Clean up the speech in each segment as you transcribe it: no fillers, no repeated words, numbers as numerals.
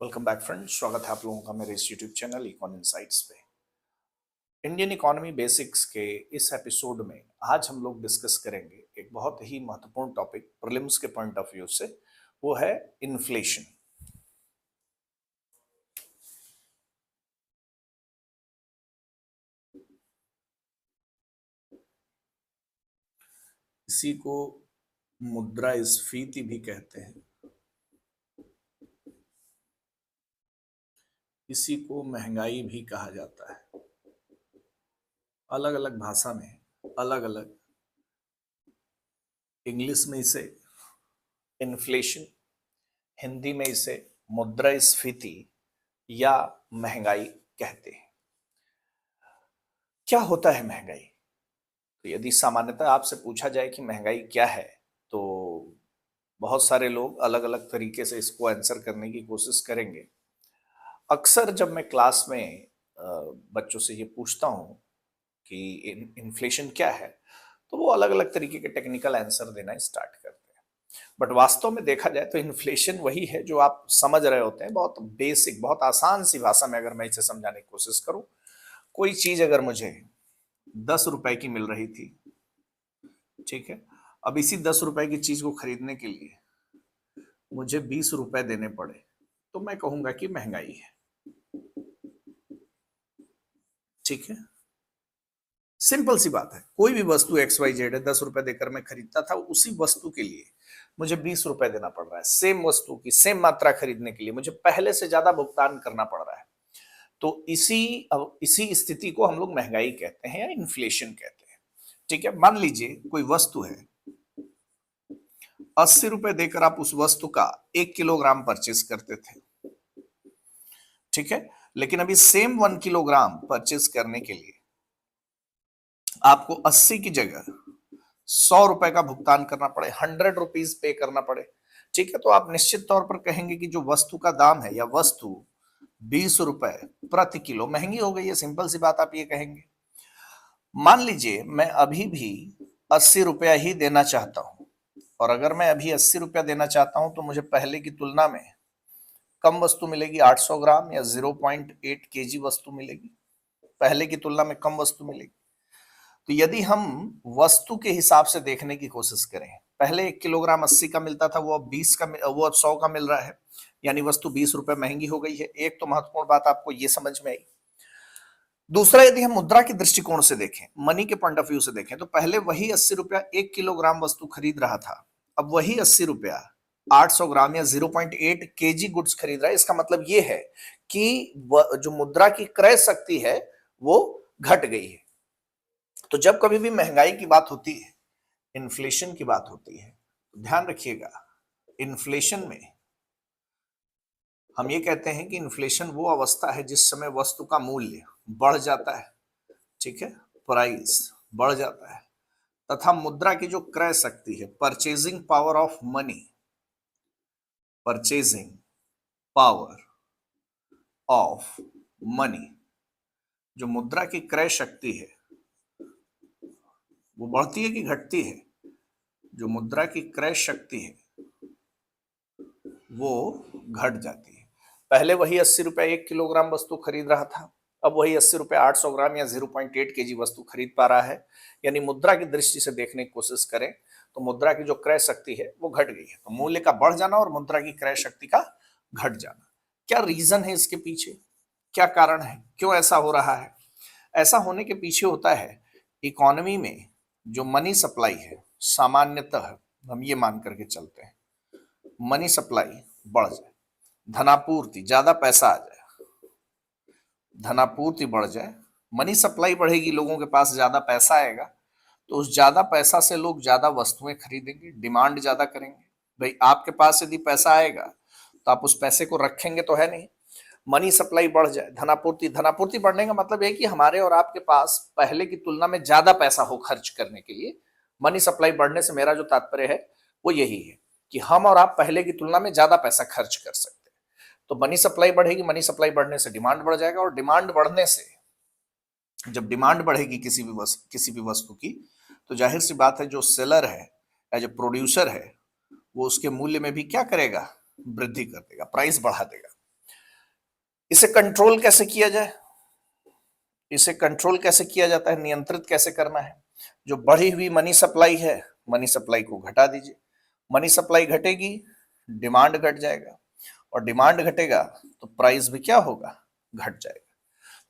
Welcome back friends, स्वागत है आप लोगों का मेरे इस यूट्यूब चैनल इकोन इनसाइट्स पे। इंडियन इकोनॉमी बेसिक्स के इस एपिसोड में आज हम लोग डिस्कस करेंगे एक बहुत ही महत्वपूर्ण टॉपिक प्रीलिम्स के पॉइंट ऑफ व्यू से। वो है इन्फ्लेशन। इसी को मुद्रास्फीति भी कहते हैं, इसी को महंगाई भी कहा जाता है। अलग अलग भाषा में अलग अलग, इंग्लिश में इसे इन्फ्लेशन, हिंदी में इसे मुद्रास्फीति या महंगाई कहते हैं। क्या होता है महंगाई? तो यदि सामान्यतः आपसे पूछा जाए कि महंगाई क्या है, तो बहुत सारे लोग अलग अलग तरीके से इसको आंसर करने की कोशिश करेंगे। अक्सर जब मैं क्लास में बच्चों से ये पूछता हूँ कि इन्फ्लेशन क्या है, तो वो अलग अलग तरीके के टेक्निकल आंसर देना स्टार्ट करते हैं। बट वास्तव में देखा जाए तो इन्फ्लेशन वही है जो आप समझ रहे होते हैं। बहुत बेसिक, बहुत आसान सी भाषा में अगर मैं इसे समझाने की कोशिश करूं, कोई चीज अगर मुझे 10 रुपए की मिल रही थी, ठीक है, अब इसी 10 रुपए की चीज को खरीदने के लिए मुझे 20 रुपए देने पड़े, तो मैं कहूंगा कि महंगाई है। ठीक है, सिंपल सी बात है। कोई भी वस्तु एक्स वाई जेड है, 10 रुपए देकर मैं खरीदता था, उसी वस्तु के लिए मुझे 20 रुपए देना पड़ रहा है। सेम वस्तु की सेम मात्रा खरीदने के लिए मुझे पहले से ज्यादा भुगतान करना पड़ रहा है। तो इसी स्थिति को हम लोग महंगाई कहते हैं या इन्फ्लेशन कहते हैं। ठीक है, मान लीजिए कोई वस्तु है, 80 रुपए देकर आप उस वस्तु का 1 किलोग्राम परचेज करते थे। ठीक है, लेकिन अभी सेम 1 किलोग्राम परचेज करने के लिए आपको 80 की जगह 100 रुपए का भुगतान करना पड़े, 100 रुपीज पे करना पड़े। ठीक है, तो आप निश्चित तौर पर कहेंगे कि जो वस्तु का दाम है या वस्तु 20 रुपए प्रति किलो महंगी हो गई है। सिंपल सी बात आप ये कहेंगे। मान लीजिए मैं अभी भी 80 रुपया ही देना चाहता हूं, और अगर मैं अभी 80 रुपया देना चाहता हूं तो मुझे पहले की तुलना में कम वस्तु मिलेगी, 800 ग्राम या 0.8 केजी वस्तु मिलेगी। पहले की तुलना में कम वस्तु मिलेगी। तो यदि हम वस्तु के हिसाब से देखने की कोशिश करें, पहले 1 किलोग्राम 80 का मिलता था, वो अब 20 का, वो अब 100 का मिल रहा है, यानी वस्तु 20 रुपए महंगी हो गई है। एक तो महत्वपूर्ण बात आपको ये समझ में आई। दूसरा, यदि हम मुद्रा के दृष्टिकोण से देखें, मनी के पॉइंट ऑफ व्यू से देखें, तो पहले वही 80 रुपया 1 किलोग्राम वस्तु खरीद रहा था, अब वही 80 रुपया 800 ग्राम या 0.8 केजी गुड्स खरीद रहा है। इसका मतलब ये है कि जो मुद्रा की क्रय शक्ति है वो घट गई है। तो जब कभी भी महंगाई की बात होती है, इन्फ्लेशन की बात होती है, तो ध्यान रखिएगा, इन्फ्लेशन में हम ये कहते हैं कि इन्फ्लेशन वो अवस्था है जिस समय वस्तु का मूल्य बढ़ जाता है। ठीक है, प्राइस बढ़ जाता है, तथा मुद्रा की जो क्रय शक्ति है, purchasing power of money, purchasing power of money, जो मुद्रा की क्रय शक्ति है वो बढ़ती है कि घटती है? जो मुद्रा की क्रय शक्ति है वो घट जाती है। पहले वही 80 रुपया 1 किलोग्राम वस्तु खरीद रहा था, अब वही 80 रुपया 800 ग्राम या 0.8 केजी वस्तु खरीद पा रहा है। यानी मुद्रा की दृष्टि से देखने की कोशिश करें तो मुद्रा की जो क्रय शक्ति है वो घट गई है। तो मूल्य का बढ़ जाना और मुद्रा की क्रय शक्ति का घट जाना, क्या रीजन है इसके पीछे? क्या कारण है, क्यों ऐसा हो रहा है? ऐसा होने के पीछे होता है इकोनॉमी में जो मनी सप्लाई है, सामान्यतः हम ये मान करके चलते हैं, मनी सप्लाई बढ़ जाए, धनापूर्ति, ज्यादा पैसा आ जाए, धनापूर्ति बढ़ जाए, मनी सप्लाई बढ़ेगी, लोगों के पास ज्यादा पैसा आएगा, तो उस ज्यादा पैसा से लोग ज्यादा वस्तुएं खरीदेंगे, डिमांड ज्यादा करेंगे। भाई आपके पास यदि पैसा आएगा तो आप उस पैसे को रखेंगे तो है नहीं। मनी सप्लाई बढ़ जाए, धनापूर्ति, धनापूर्ति बढ़ने का मतलब है कि हमारे और आपके पास पहले की तुलना में ज्यादा पैसा हो खर्च करने के लिए। मनी सप्लाई बढ़ने से मेरा जो तात्पर्य है वो यही है कि हम और आप पहले की तुलना में ज्यादा पैसा खर्च कर सकते हैं। तो मनी सप्लाई बढ़ेगी, मनी सप्लाई बढ़ने से डिमांड बढ़ जाएगा, और डिमांड बढ़ने से, जब डिमांड बढ़ेगी किसी भी वस्तु की, तो जाहिर सी बात है जो सेलर है या जो प्रोड्यूसर है वो उसके मूल्य में भी क्या करेगा? वृद्धि कर देगा, प्राइस बढ़ा देगा। इसे कंट्रोल कैसे किया जाए, इसे कंट्रोल कैसे किया जाता है, नियंत्रित कैसे करना है। जो बढ़ी हुई मनी सप्लाई है, मनी सप्लाई को घटा दीजिए। मनी सप्लाई घटेगी, डिमांड घट जाएगा, और डिमांड घटेगा तो प्राइस भी क्या होगा, घट जाएगा।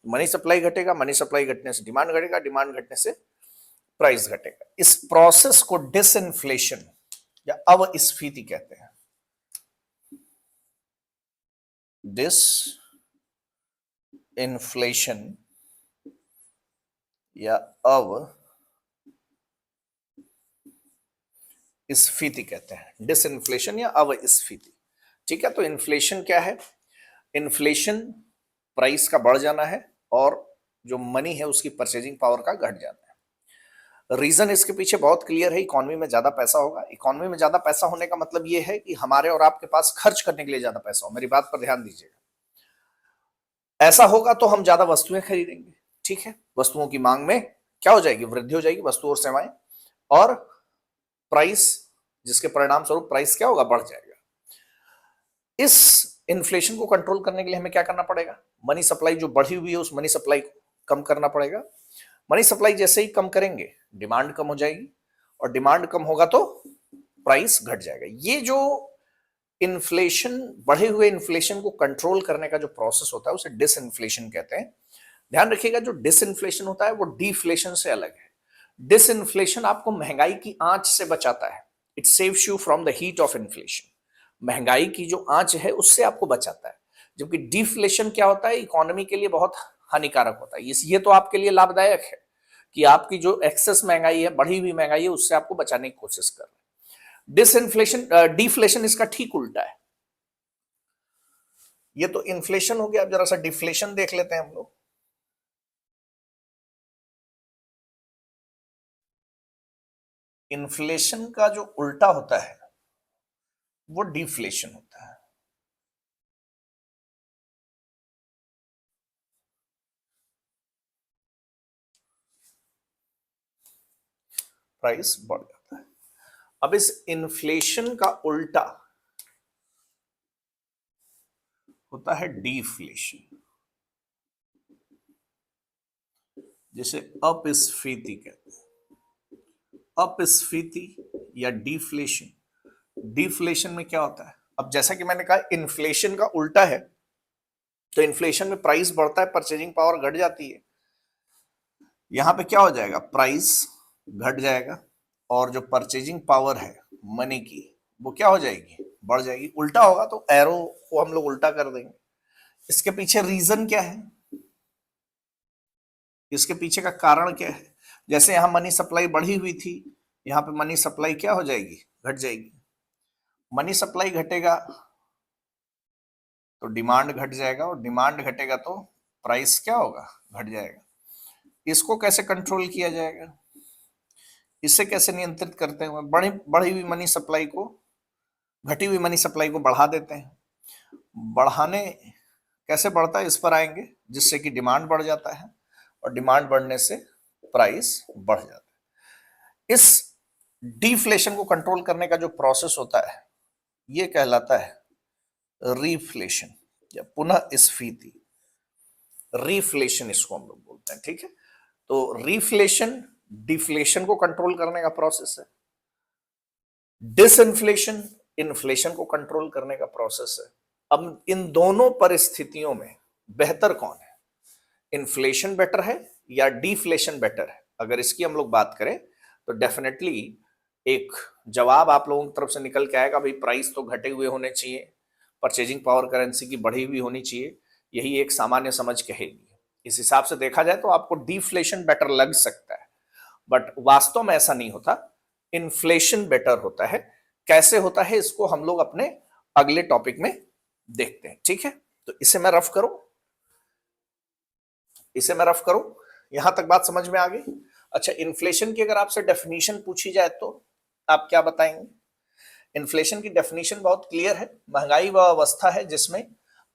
मनी सप्लाई घटेगा, मनी सप्लाई घटने से डिमांड घटेगा, डिमांड घटने से प्राइस घटेगा। इस प्रोसेस को डिसइंफ्लेशन या अवस्फीति कहते हैं। डिस इन्फ्लेशन या अवस्फीति कहते हैं, डिसइन्फ्लेशन या अवस्फीति। ठीक है, तो इन्फ्लेशन क्या है, इन्फ्लेशन प्राइस का बढ़ जाना है और जो मनी है उसकी परचेजिंग पावर का घट जाना है। रीजन इसके पीछे बहुत क्लियर है, इकोनॉमी में ज्यादा पैसा होगा। इकोनॉमी में ज्यादा पैसा होने का मतलब ये है कि हमारे और आपके पास खर्च करने के लिए ज्यादा पैसा हो। मेरी बात पर ध्यान दीजिएगा, ऐसा होगा तो हम ज्यादा वस्तुएं खरीदेंगे। ठीक है, वस्तुओं की मांग में क्या हो जाएगी, वृद्धि हो जाएगी, वस्तु और सेवाएं, और प्राइस, जिसके परिणाम स्वरूप प्राइस क्या होगा, बढ़ जाएगा। इस इन्फ्लेशन को कंट्रोल करने के लिए हमें क्या करना पड़ेगा, मनी सप्लाई जो बढ़ी हुई है उस मनी सप्लाई को कम करना पड़ेगा। मनी सप्लाई जैसे ही कम करेंगे डिमांड कम हो जाएगी, और डिमांड कम होगा तो प्राइस घट जाएगा। ये जो इन्फ्लेशन, बढ़े हुए इन्फ्लेशन को कंट्रोल करने का जो प्रोसेस होता है उसे डिसइन्फ्लेशन कहते हैं। ध्यान रखिएगा, जो डिसइन्फ्लेशन होता है वो डिफ्लेशन से अलग है। डिसइन्फ्लेशन आपको महंगाई की आंच से बचाता है, it saves you from the heat of inflation. महंगाई की जो आंच है उससे आपको बचाता है। जबकि डिफ्लेशन क्या होता है, इकोनॉमी के लिए बहुत हानिकारक होता है। ये तो आपके लिए लाभदायक है कि आपकी जो एक्सेस महंगाई है, बढ़ी हुई महंगाई है, उससे आपको बचाने की कोशिश कर रहे हैं। डिसइन्फ्लेशन, डिफ्लेशन इसका ठीक उल्टा है। ये तो इन्फ्लेशन हो गया, अब जरा सा डिफ्लेशन देख लेते हैं हम लोग। इन्फ्लेशन का जो उल्टा होता है वो डिफ्लेशन होता है। प्राइस बढ़ जाता है। अब इस इन्फ्लेशन का उल्टा होता है डिफ्लेशन, जिसे अपस्फीति कहते हैं। अपस्फीति या डिफ्लेशन, डिफ्लेशन में क्या होता है, अब जैसा कि मैंने कहा इन्फ्लेशन का उल्टा है, तो इन्फ्लेशन में प्राइस बढ़ता है, परचेजिंग पावर घट जाती है। यहां पे क्या हो जाएगा, प्राइस घट जाएगा, और जो परचेजिंग पावर है मनी की वो क्या हो जाएगी, बढ़ जाएगी। उल्टा होगा तो एरो को हम लोग उल्टा कर देंगे। इसके पीछे रीजन क्या है, इसके पीछे का कारण क्या है। जैसे यहां मनी सप्लाई बढ़ी हुई थी, यहां पे मनी सप्लाई क्या हो जाएगी, घट जाएगी। मनी सप्लाई घटेगा तो डिमांड घट जाएगा, और डिमांड घटेगा तो प्राइस क्या होगा, घट जाएगा। इसको कैसे कंट्रोल किया जाएगा, इसे कैसे नियंत्रित करते हैं, बढ़ी हुई मनी सप्लाई को, घटी हुई मनी सप्लाई को बढ़ा देते हैं। बढ़ाने कैसे बढ़ता है इस पर आएंगे, जिससे कि डिमांड बढ़ जाता है, और डिमांड बढ़ने से प्राइस बढ़ जाता है। इस डिफ्लेशन को कंट्रोल करने का जो प्रोसेस होता है ये कहलाता है रिफ्लेशन या पुनः स्फीति। रिफ्लेशन इसको हम लोग बोलते हैं। ठीक है, तो रिफ्लेशन डिफ्लेशन को कंट्रोल करने का प्रोसेस है, डिसइंफ्लेशन इन्फ्लेशन को कंट्रोल करने का प्रोसेस है। अब इन दोनों परिस्थितियों में बेहतर कौन है, इन्फ्लेशन बेटर है या डिफ्लेशन बेटर है? अगर इसकी हम लोग बात करें तो डेफिनेटली एक जवाब आप लोगों की तरफ से निकल के आएगा, भाई प्राइस तो घटे हुए होने चाहिए, परचेजिंग पावर करेंसी की बढ़ी हुई होनी चाहिए, यही एक सामान्य समझ कहेगी। इस हिसाब से देखा जाए तो आपको डिफ्लेशन बेटर लग सकता है, बट वास्तव में ऐसा नहीं होता, इन्फ्लेशन बेटर होता है। कैसे होता है इसको हम लोग अपने अगले टॉपिक में देखते हैं। ठीक है, तो इसे मैं रफ करूं, इसे मैं रफ करूं, यहां तक बात समझ में आ गई। अच्छा, इन्फ्लेशन की अगर आपसे डेफिनेशन पूछी जाए तो आप क्या बताएंगे? इन्फ्लेशन की डेफिनेशन बहुत क्लियर है, महंगाई वह अवस्था है जिसमें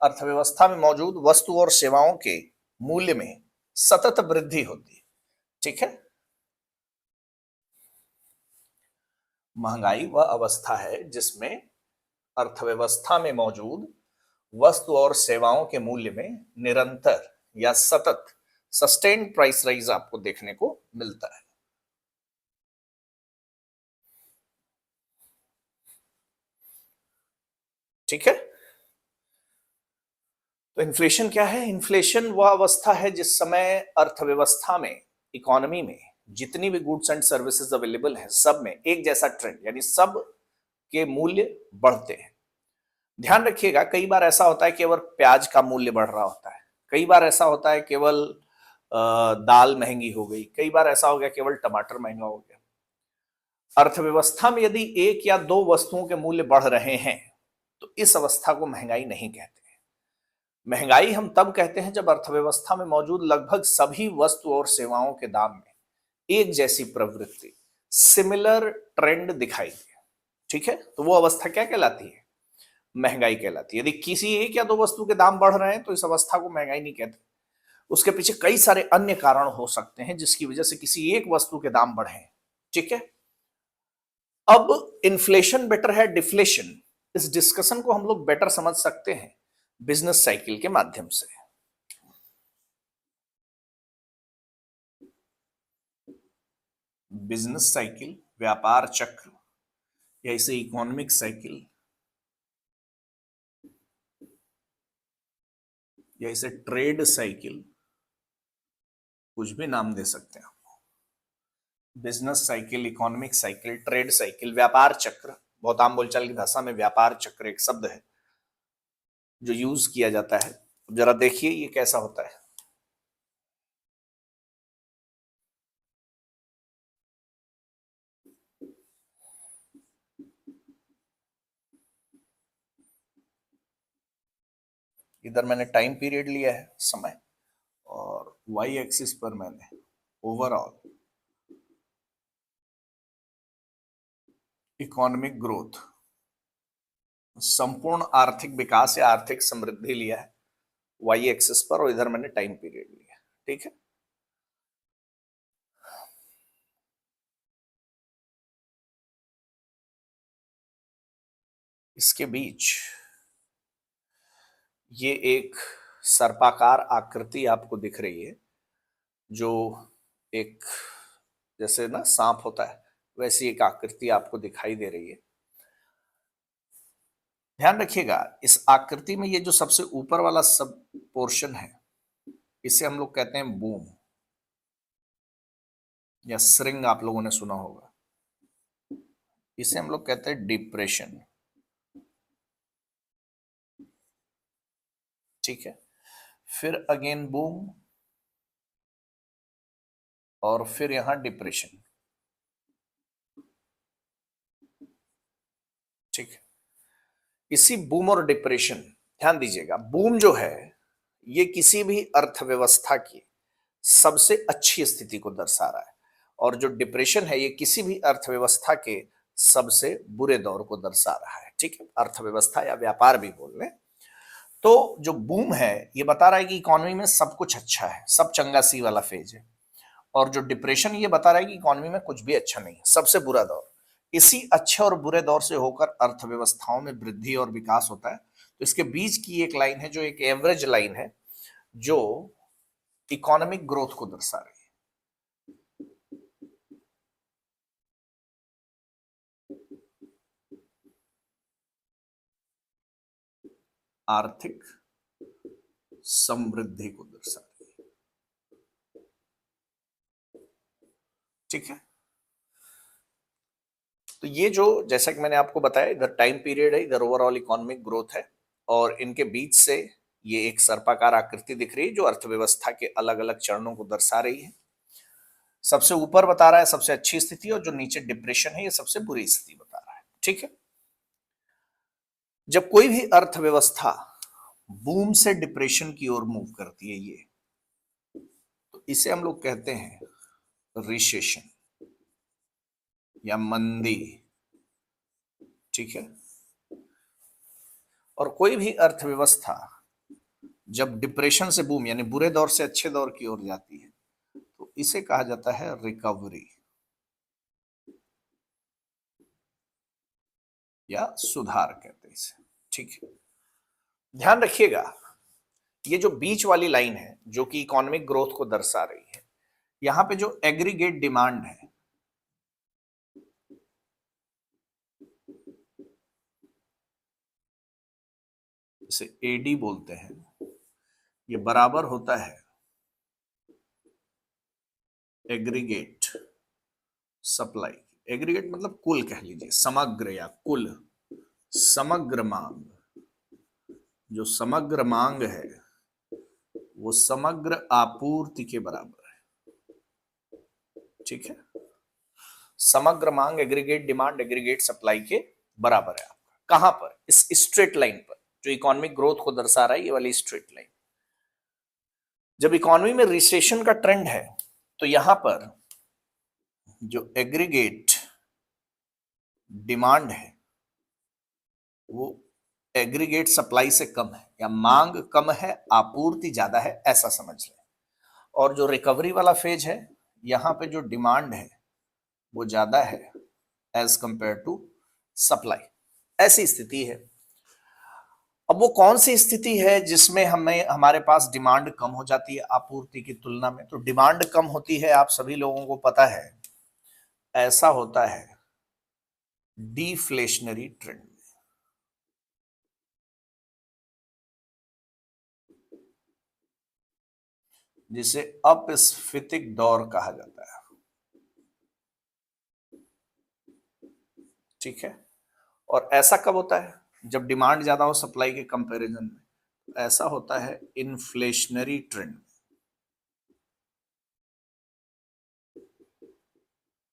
अर्थव्यवस्था में मौजूद वस्तु और सेवाओं के मूल्य में सतत वृद्धि होती है। ठीक है, महंगाई वह अवस्था है जिसमें अर्थव्यवस्था में मौजूद वस्तु और सेवाओं के मूल्य में निरंतर या सतत सस्टेन्ड प्राइस राइज आपको देखने को मिलता है। ठीक है, तो इन्फ्लेशन क्या है? इन्फ्लेशन वह अवस्था है जिस समय अर्थव्यवस्था में, इकोनॉमी में जितनी भी गुड्स एंड सर्विसेज अवेलेबल है सब में एक जैसा ट्रेंड, यानी सब के मूल्य बढ़ते हैं। ध्यान रखिएगा, कई बार ऐसा होता है केवल प्याज का मूल्य बढ़ रहा होता है, कई बार ऐसा होता है केवल दाल महंगी हो गई, कई बार ऐसा हो गया केवल टमाटर महंगा हो गया। अर्थव्यवस्था में यदि एक या दो वस्तुओं के मूल्य बढ़ रहे हैं तो इस अवस्था को महंगाई नहीं कहते। महंगाई हम तब कहते हैं जब अर्थव्यवस्था में मौजूद लगभग सभी वस्तु और सेवाओं के दाम में एक जैसी प्रवृत्ति, सिमिलर ट्रेंड दिखाई दे। ठीक है, तो वो अवस्था क्या कहलाती है? महंगाई कहलाती है। यदि किसी एक या दो वस्तु के दाम बढ़ रहे हैं तो इस अवस्था को महंगाई नहीं कहते। उसके पीछे कई सारे अन्य कारण हो सकते हैं जिसकी वजह से किसी एक वस्तु के दाम बढ़े। ठीक है, अब इन्फ्लेशन बेटर है डिफ्लेशन, इस डिस्कशन को हम लोग बेटर समझ सकते हैं बिजनेस साइकिल के माध्यम से। बिजनेस साइकिल, व्यापार चक्र, या इसे इकोनॉमिक साइकिल, या इसे ट्रेड साइकिल, कुछ भी नाम दे सकते हैं। Business cycle, economic cycle, trade cycle, व्यापार चक्र, बहुत आम बोलचाल की भाषा में व्यापार चक्र एक शब्द है जो यूज किया जाता है। जरा देखिए ये कैसा होता है। इधर मैंने टाइम पीरियड लिया है, समय, और वाई एक्सिस पर मैंने ओवरऑल इकोनॉमिक ग्रोथ, संपूर्ण आर्थिक विकास या आर्थिक समृद्धि लिया है वाई एक्सिस पर, और इधर मैंने टाइम पीरियड लिया। ठीक है, इसके बीच ये एक सर्पाकार आकृति आपको दिख रही है, जो एक जैसे ना सांप होता है वैसी एक आकृति आपको दिखाई दे रही है। ध्यान रखिएगा, इस आकृति में ये जो सबसे ऊपर वाला सब पोर्शन है इसे हम लोग कहते हैं बूम, या श्रिंग आप लोगों ने सुना होगा। इसे हम लोग कहते हैं डिप्रेशन। ठीक है, फिर अगेन बूम, और फिर यहां डिप्रेशन। ठीक है, इसी बूम और डिप्रेशन, ध्यान दीजिएगा, बूम जो है ये किसी भी अर्थव्यवस्था की सबसे अच्छी स्थिति को दर्शा रहा है, और जो डिप्रेशन है ये किसी भी अर्थव्यवस्था के सबसे बुरे दौर को दर्शा रहा है। ठीक है, अर्थव्यवस्था या व्यापार भी बोल लें। तो जो बूम है ये बता रहा है कि इकोनॉमी में सब कुछ अच्छा है, सब चंगा सी वाला फेज है, और जो डिप्रेशन ये बता रहा है कि इकोनॉमी में कुछ भी अच्छा नहीं है, सबसे बुरा दौर। इसी अच्छे और बुरे दौर से होकर अर्थव्यवस्थाओं में वृद्धि और विकास होता है। तो इसके बीच की एक लाइन है जो एक एवरेज लाइन है जो इकोनॉमिक ग्रोथ को दर्शा रही है। आर्थिक समृद्धि को दर्शा रही है। ठीक है, तो ये जो, जैसा कि मैंने आपको बताया, इधर टाइम पीरियड है, इधर ओवरऑल इकोनॉमिक ग्रोथ है, और इनके बीच से ये एक सर्पाकार आकृति दिख रही है जो अर्थव्यवस्था के अलग अलग चरणों को दर्शा रही है। सबसे ऊपर बता रहा है सबसे अच्छी स्थिति, और जो नीचे डिप्रेशन है ये सबसे बुरी स्थिति बता रहा है। ठीक है, जब कोई भी अर्थव्यवस्था बूम से डिप्रेशन की ओर मूव करती है ये, तो इसे हम लोग कहते हैं रिसेशन या मंदी। ठीक है, और कोई भी अर्थव्यवस्था जब डिप्रेशन से बूम यानी बुरे दौर से अच्छे दौर की ओर जाती है तो इसे कहा जाता है रिकवरी या सुधार कहते हैं इसे। ठीक है, ध्यान रखिएगा, ये जो बीच वाली लाइन है जो कि इकोनॉमिक ग्रोथ को दर्शा रही है, यहां पे जो एग्रीगेट डिमांड है, इसे एडी बोलते हैं, ये बराबर होता है एग्रीगेट सप्लाई। एग्रीगेट मतलब कुल कह लीजिए, समग्र या कुल, समग्र मांग। जो समग्र मांग है वो समग्र आपूर्ति के बराबर है। ठीक है, समग्र मांग एग्रीगेट डिमांड एग्रीगेट सप्लाई के बराबर है आपका। कहां पर? इस स्ट्रेट लाइन पर जो इकोनॉमिक ग्रोथ को दर्शा रहा है, ये वाली स्ट्रेट लाइन। जब इकोनॉमी में रिसेशन का ट्रेंड है तो यहां पर जो एग्रीगेट डिमांड है वो एग्रीगेट सप्लाई से कम है, या मांग कम है आपूर्ति ज्यादा है, ऐसा समझ लें। और जो रिकवरी वाला फेज है, यहां पे जो डिमांड है वो ज्यादा है एज कंपेयर टू सप्लाई। ऐसी स्थिति है। अब वो कौन सी स्थिति है जिसमें हमें हमारे पास डिमांड कम हो जाती है आपूर्ति की तुलना में? तो डिमांड कम होती है, आप सभी लोगों को पता है, ऐसा होता है डिफ्लेशनरी ट्रेंड में। जिसे अपस्फीतिक दौर कहा जाता है। ठीक है, और ऐसा कब होता है? जब डिमांड ज्यादा हो सप्लाई के कंपैरिजन में। ऐसा होता है इन्फ्लेशनरी ट्रेंड।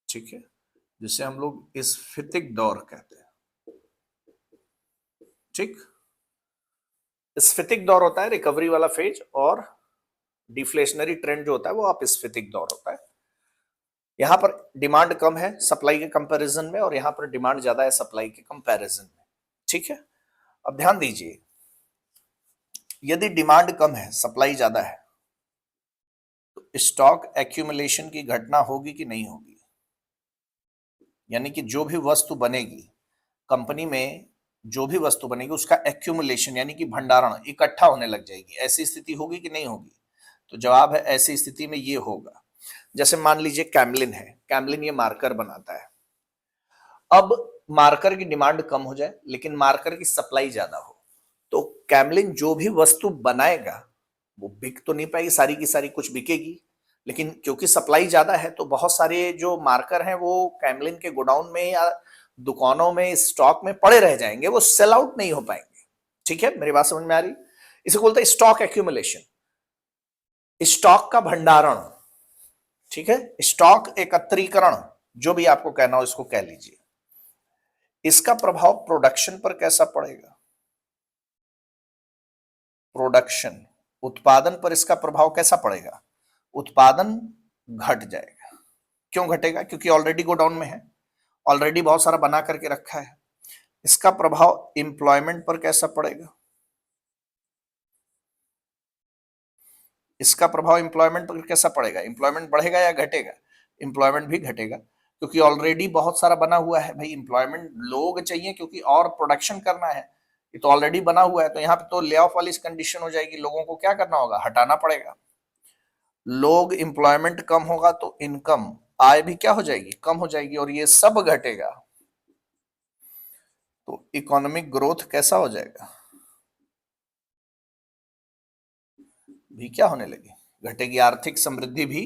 ठीक है, जिसे हम लोग स्फीतिक दौर कहते हैं। ठीक, स्फीतिक दौर होता है रिकवरी वाला फेज, और डिफ्लेशनरी ट्रेंड जो होता है वो अपस्फीतिक दौर होता है। यहां पर डिमांड कम है सप्लाई के कंपैरिजन में, और यहां पर डिमांड ज्यादा है सप्लाई के कंपैरिजन में। ठीक है, अब ध्यान दीजिए, यदि डिमांड कम है सप्लाई ज्यादा है तो स्टॉक एक्यूमुलेशन की घटना होगी कि नहीं होगी? यानी कि जो भी वस्तु बनेगी कंपनी में, जो भी वस्तु बनेगी उसका एक्यूमुलेशन यानी कि भंडारण इकट्ठा होने लग जाएगी, ऐसी स्थिति होगी कि नहीं होगी? तो जवाब है ऐसी स्थिति में ये होगा। जैसे मान लीजिए कैमलिन है, कैमलिन ये मार्कर बनाता है। अब मार्कर की डिमांड कम हो जाए लेकिन मार्कर की सप्लाई ज्यादा हो, तो कैमलिन जो भी वस्तु बनाएगा वो बिक तो नहीं पाएगी सारी की सारी, कुछ बिकेगी, लेकिन क्योंकि सप्लाई ज्यादा है तो बहुत सारे जो मार्कर हैं वो कैमलिन के गोडाउन में या दुकानों में स्टॉक में पड़े रह जाएंगे, वो सेल आउट नहीं हो पाएंगे। ठीक है, मेरी बात समझ में आ रही? इसे बोलते हैं स्टॉक एक्यूमुलेशन, स्टॉक का भंडारण। ठीक है, स्टॉक एकत्रीकरण, जो भी आपको कहना हो इसको कह लीजिए। इसका प्रभाव प्रोडक्शन पर कैसा पड़ेगा? प्रोडक्शन, उत्पादन पर इसका प्रभाव कैसा पड़ेगा? उत्पादन घट जाएगा। क्यों घटेगा? क्योंकि ऑलरेडी गोडाउन में है, ऑलरेडी बहुत सारा बना करके रखा है। इसका प्रभाव एम्प्लॉयमेंट पर कैसा पड़ेगा? इसका प्रभाव एम्प्लॉयमेंट पर कैसा पड़ेगा? एम्प्लॉयमेंट बढ़ेगा या घटेगा? एम्प्लॉयमेंट भी घटेगा, क्योंकि ऑलरेडी बहुत सारा बना हुआ है। भाई एम्प्लॉयमेंट लोग चाहिए क्योंकि और प्रोडक्शन करना है, ये तो ऑलरेडी बना हुआ है, तो यहाँ पे तो ले ऑफ वाली कंडीशन हो जाएगी, लोगों को क्या करना होगा? हटाना पड़ेगा। लोग एम्प्लॉयमेंट कम होगा तो इनकम, आय भी क्या हो जाएगी? कम हो जाएगी, और ये सब घटेगा तो इकोनॉमिक ग्रोथ कैसा हो जाएगा? भी क्या होने लगी? घटेगी, आर्थिक समृद्धि भी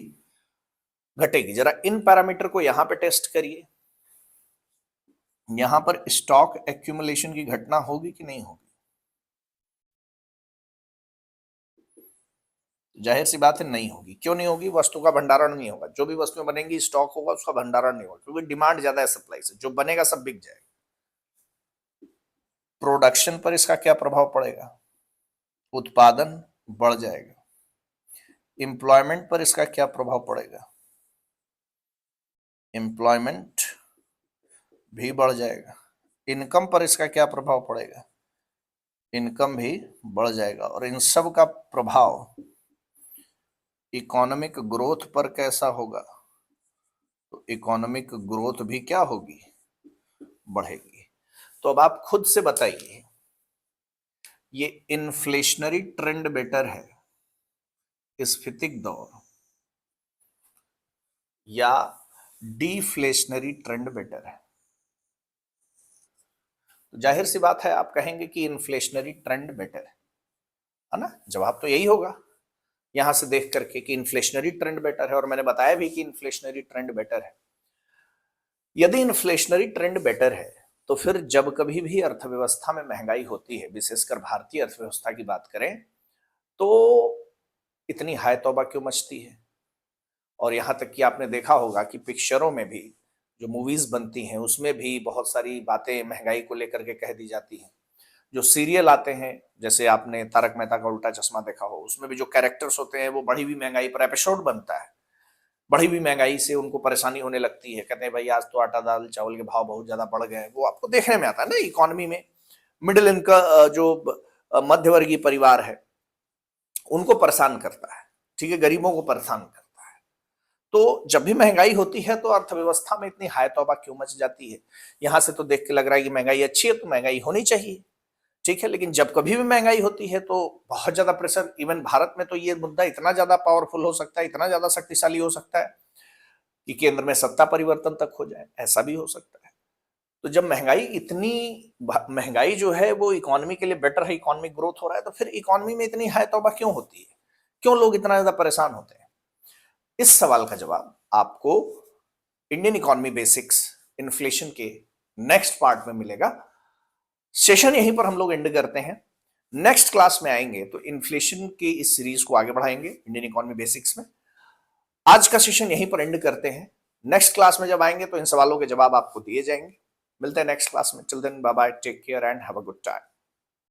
घटेगी। जरा इन पैरामीटर को यहां पे टेस्ट करिए, यहां पर स्टॉक एक्यूमुलेशन की घटना होगी कि नहीं होगी? जाहिर सी बात है नहीं होगी। क्यों नहीं होगी? वस्तु का भंडारण नहीं होगा, जो भी वस्तुएं बनेंगी स्टॉक होगा, उसका भंडारण नहीं होगा, क्योंकि डिमांड ज्यादा है सप्लाई से, जो बनेगा सब बिक जाएगा। प्रोडक्शन पर इसका क्या प्रभाव पड़ेगा? उत्पादन बढ़ जाएगा। एम्प्लॉयमेंट पर इसका क्या प्रभाव पड़ेगा? एम्प्लॉयमेंट भी बढ़ जाएगा। इनकम पर इसका क्या प्रभाव पड़ेगा? इनकम भी बढ़ जाएगा। और इन सब का प्रभाव इकोनॉमिक ग्रोथ पर कैसा होगा? तो इकोनॉमिक ग्रोथ भी क्या होगी? बढ़ेगी। तो अब आप खुद से बताइए, ये इन्फ्लेशनरी ट्रेंड बेटर है, स्फीतिक दौर, या डिफ्लेशनरी ट्रेंड बेटर है? तो जाहिर सी बात है आप कहेंगे कि इन्फ्लेशनरी ट्रेंड बेटर है ना? जवाब तो यही होगा यहां से देख करके कि इन्फ्लेशनरी ट्रेंड बेटर है, और मैंने बताया भी कि इन्फ्लेशनरी ट्रेंड बेटर है। यदि इन्फ्लेशनरी ट्रेंड बेटर है तो फिर जब कभी भी अर्थव्यवस्था में महंगाई होती है, विशेषकर भारतीय अर्थव्यवस्था की बात करें, तो इतनी हाय तौबा क्यों मचती है? और यहां तक कि आपने देखा होगा कि पिक्चरों में भी, जो मूवीज बनती हैं उसमें भी बहुत सारी बातें महंगाई को लेकर के कह दी जाती हैं। जो सीरियल आते हैं, जैसे आपने तारक मेहता का उल्टा चश्मा देखा हो, उसमें भी जो कैरेक्टर्स होते हैं वो बढ़ी हुई महंगाई पर एपिसोड बनता है, बढ़ी हुई महंगाई से उनको परेशानी होने लगती है, कहते हैं भाई आज तो आटा दाल चावल के भाव बहुत ज्यादा बढ़ गए। वो आपको देखने में आता है ना इकोनॉमी में, मिडिल इनकम जो मध्यवर्गीय परिवार है उनको परेशान करता है, ठीक है, गरीबों को परेशान करता है। तो जब भी महंगाई होती है तो अर्थव्यवस्था में इतनी हाय तौबा क्यों मच जाती है? यहां से तो देख के लग रहा है कि महंगाई अच्छी है तो महंगाई होनी चाहिए, ठीक है, लेकिन जब कभी भी महंगाई होती है तो बहुत ज्यादा प्रेशर, इवन भारत में तो ये मुद्दा इतना ज्यादा पावरफुल हो सकता है, इतना ज्यादा शक्तिशाली हो सकता है कि केंद्र में सत्ता परिवर्तन तक हो जाए, ऐसा भी हो सकता है। तो जब महंगाई जो है वो इकोनॉमी के लिए बेटर है, इकोनॉमिक ग्रोथ हो रहा है, तो फिर इकोनॉमी में इतनी हाय तौबा क्यों होती है? क्यों लोग इतना ज्यादा परेशान होते हैं? इस सवाल का जवाब आपको इंडियन इकोनॉमी बेसिक्स इन्फ्लेशन के नेक्स्ट पार्ट में मिलेगा। सेशन यहीं पर हम लोग एंड करते हैं। नेक्स्ट क्लास में आएंगे तो इन्फ्लेशन की इस सीरीज को आगे बढ़ाएंगे इंडियन इकोनॉमी बेसिक्स में। आज का सेशन यहीं पर एंड करते हैं। नेक्स्ट क्लास में जब आएंगे तो इन सवालों के जवाब आपको दिए जाएंगे। मिलते हैं नेक्स्ट क्लास में। Till then bye bye, take care and have a good time.